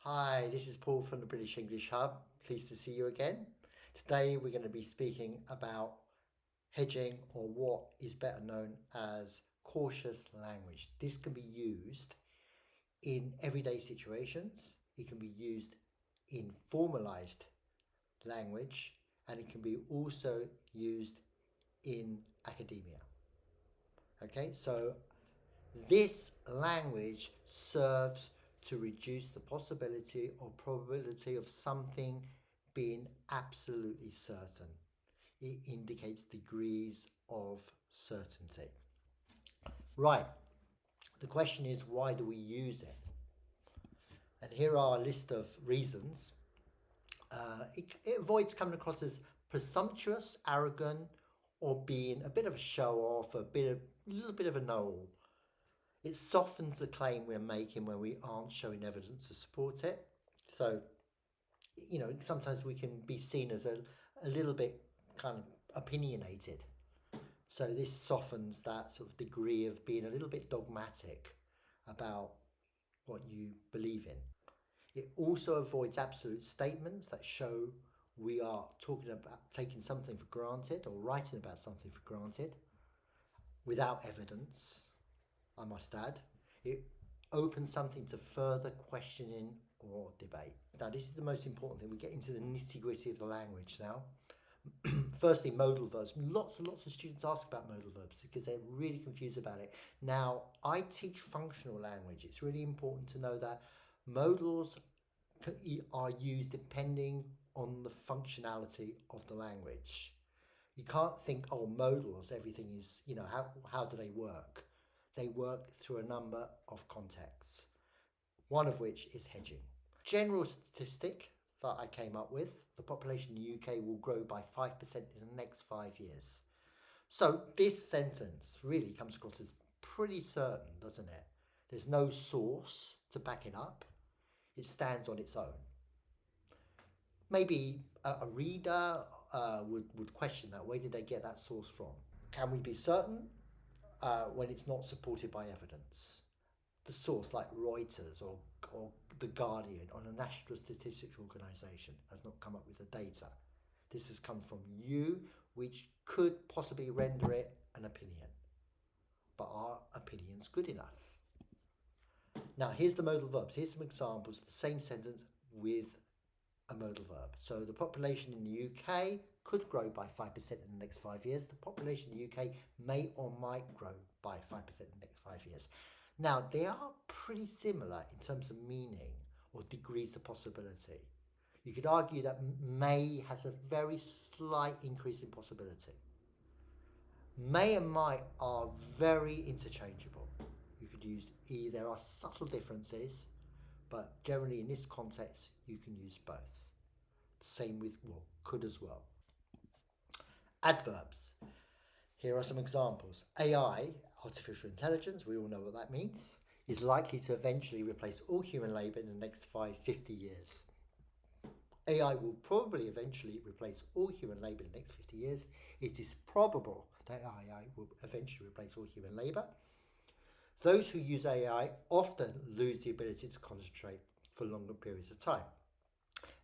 Hi, this is Paul from the British English Hub. Pleased to see you again. Today we're going to be speaking about hedging, or what is better known as cautious language. This can be used in everyday situations. It can be used in formalized language, and it can be also used in academia. Okay, so this language serves to reduce the possibility or probability of something being absolutely certain. It indicates degrees of certainty. Right, the question is, why do we use it? And here are a list of reasons. It avoids coming across as presumptuous, arrogant, or being a bit of a show off, a little bit of a know-all. It softens the claim we're making when we aren't showing evidence to support it. So, sometimes we can be seen as a little bit kind of opinionated. So this softens that sort of degree of being a little bit dogmatic about what you believe in. It also avoids absolute statements that show we are talking about taking something for granted or writing about something for granted without evidence, I must add. It opens something to further questioning or debate. Now, this is the most important thing. We get into the nitty gritty of the language now. Firstly, modal verbs. Lots and lots of students ask about modal verbs because they're really confused about it. Now, I teach functional language. It's really important to know that modals are used depending on the functionality of the language. You can't think, oh, modals, everything is, how do they work? They work through a number of contexts, one of which is hedging. General statistic that I came up with: the population in the UK will grow by 5% in the next 5 years. So this sentence really comes across as pretty certain, doesn't it? There's no source to back it up. It stands on its own. Maybe a reader would question that. Where did they get that source from? Can we be certain when it's not supported by evidence? The source, like Reuters or The Guardian or the National Statistics Organisation, has not come up with the data. This has come from you, which could possibly render it an opinion. But are opinions good enough? Now, here's the modal verbs. Here's some examples of the same sentence with a modal verb. So the population in the UK could grow by 5% in the next 5 years. The population in the UK may or might grow by 5% in the next 5 years. Now, they are pretty similar in terms of meaning or degrees of possibility. You could argue that may has a very slight increase in possibility. May and might are very interchangeable. You could use either. There are subtle differences, but generally in this context, you can use both. Same with could as well. Adverbs. Here are some examples. AI, artificial intelligence, we all know what that means, is likely to eventually replace all human labour in the next 50 years. AI will probably eventually replace all human labour in the next 50 years. It is probable that AI will eventually replace all human labour. Those who use AI often lose the ability to concentrate for longer periods of time.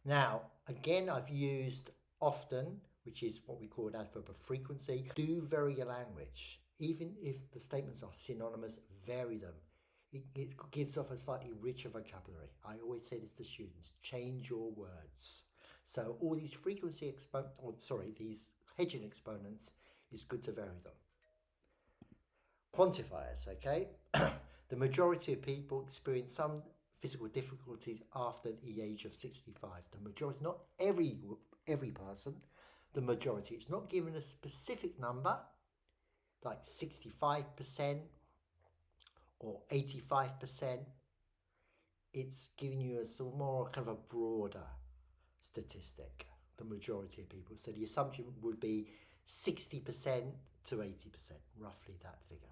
Now, again, I've used often, which is what we call an adverb of frequency. Do vary your language. Even if the statements are synonymous, vary them. It gives off a slightly richer vocabulary. I always say this to students: change your words. So all these these hedging exponents, it's good to vary them. Quantifiers, okay? The majority of people experience some physical difficulties after the age of 65. The majority, not every person, the majority. It's not given a specific number, like 65% or 85%. It's giving you a sort of more kind of a broader statistic, the majority of people. So the assumption would be 60% to 80%, roughly that figure.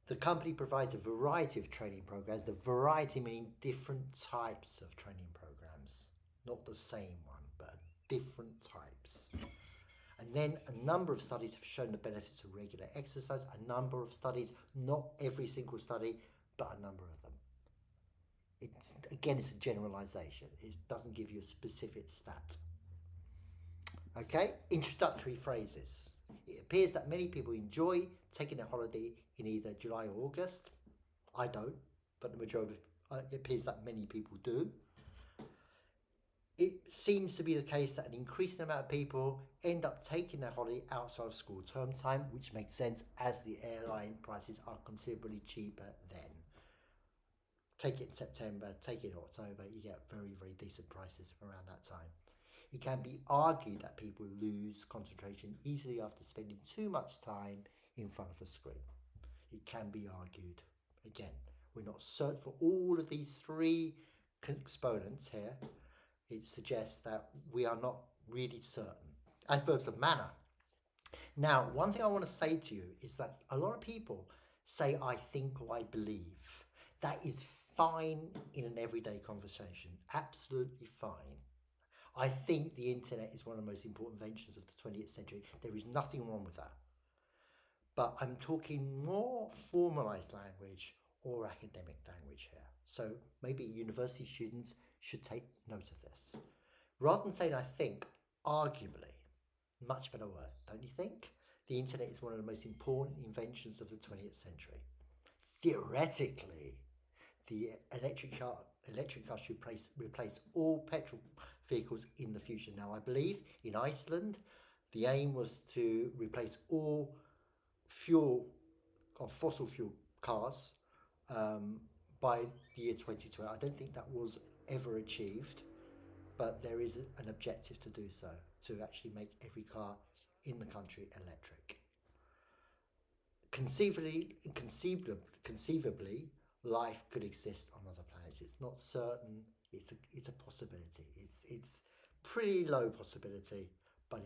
The company provides a variety of training programs, the variety meaning different types of training programs, not the same one, but different types. And then a number of studies have shown the benefits of regular exercise. A number of studies, not every single study, but a number of them. It's a generalization. It doesn't give you a specific stat. Okay, introductory phrases. It appears that many people enjoy taking a holiday in either July or August. I don't, but the majority, it appears that many people do. It seems to be the case that an increasing amount of people end up taking their holiday outside of school term time, which makes sense as the airline prices are considerably cheaper then. Take it in September, take it in October, you get very, very decent prices around that time. It can be argued that people lose concentration easily after spending too much time in front of a screen. It can be argued. Again, we're not certain for all of these three exponents here. It suggests that we are not really certain. Adverbs of manner. Now, one thing I want to say to you is that a lot of people say I think or I believe. That is fine in an everyday conversation. Absolutely fine. I think the internet is one of the most important inventions of the 20th century. There is nothing wrong with that. But I'm talking more formalized language or academic language here. So maybe university students should take note of this. Rather than saying I think, arguably, much better word, don't you think? The internet is one of the most important inventions of the 20th century. Theoretically, the electric car should replace all petrol vehicles in the future. Now, I believe in Iceland, the aim was to replace all fuel or fossil fuel cars by the year 2020. I don't think that was ever achieved, but there is an objective to do so, to actually make every car in the country electric. Conceivably, life could exist on other planets. It's not certain. It's a possibility. It's pretty low possibility, but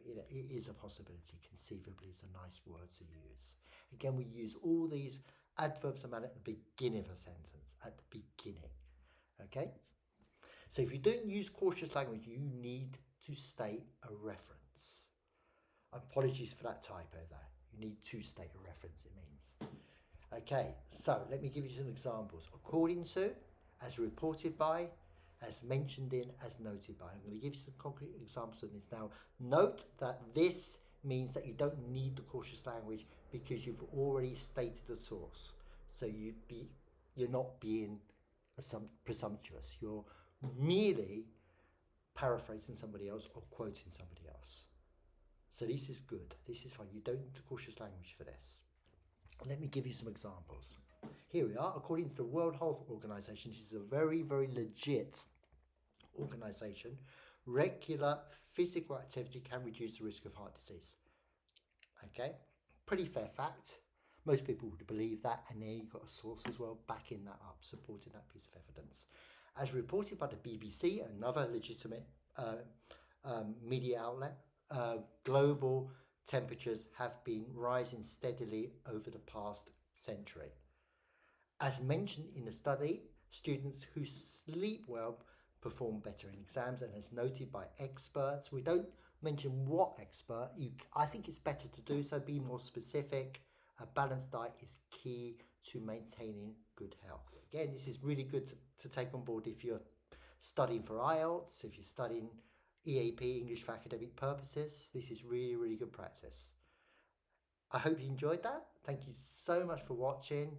it is a possibility. Conceivably is a nice word to use. Again, we use all these adverbs of manner at the beginning of a sentence. At the beginning, okay. So if you don't use cautious language, you need to state a reference. Apologies for that typo there. You need to state a reference, it means. Okay, so let me give you some examples. According to, as reported by, as mentioned in, as noted by. I'm going to give you some concrete examples of this. Now, note that this means that you don't need the cautious language because you've already stated the source. So you're not being presumptuous. You're merely paraphrasing somebody else or quoting somebody else. So this is good. This is fine. You don't need the cautious language for this. Let me give you some examples. Here we are. According to the World Health Organization, this is a very, very legit organization. Regular physical activity can reduce the risk of heart disease. Okay, pretty fair fact. Most people would believe that, and there you've got a source as well backing that up, supporting that piece of evidence. As reported by the BBC, another legitimate media outlet, global temperatures have been rising steadily over the past century. As mentioned in the study, students who sleep well perform better in exams, and as noted by experts, we don't mention what expert. I think it's better to do so, be more specific. A balanced diet is key to maintaining good health. Again, this is really good to take on board if you're studying for IELTS, if you're studying EAP, English for academic purposes. This is really, really good practice. I hope you enjoyed that. Thank you so much for watching.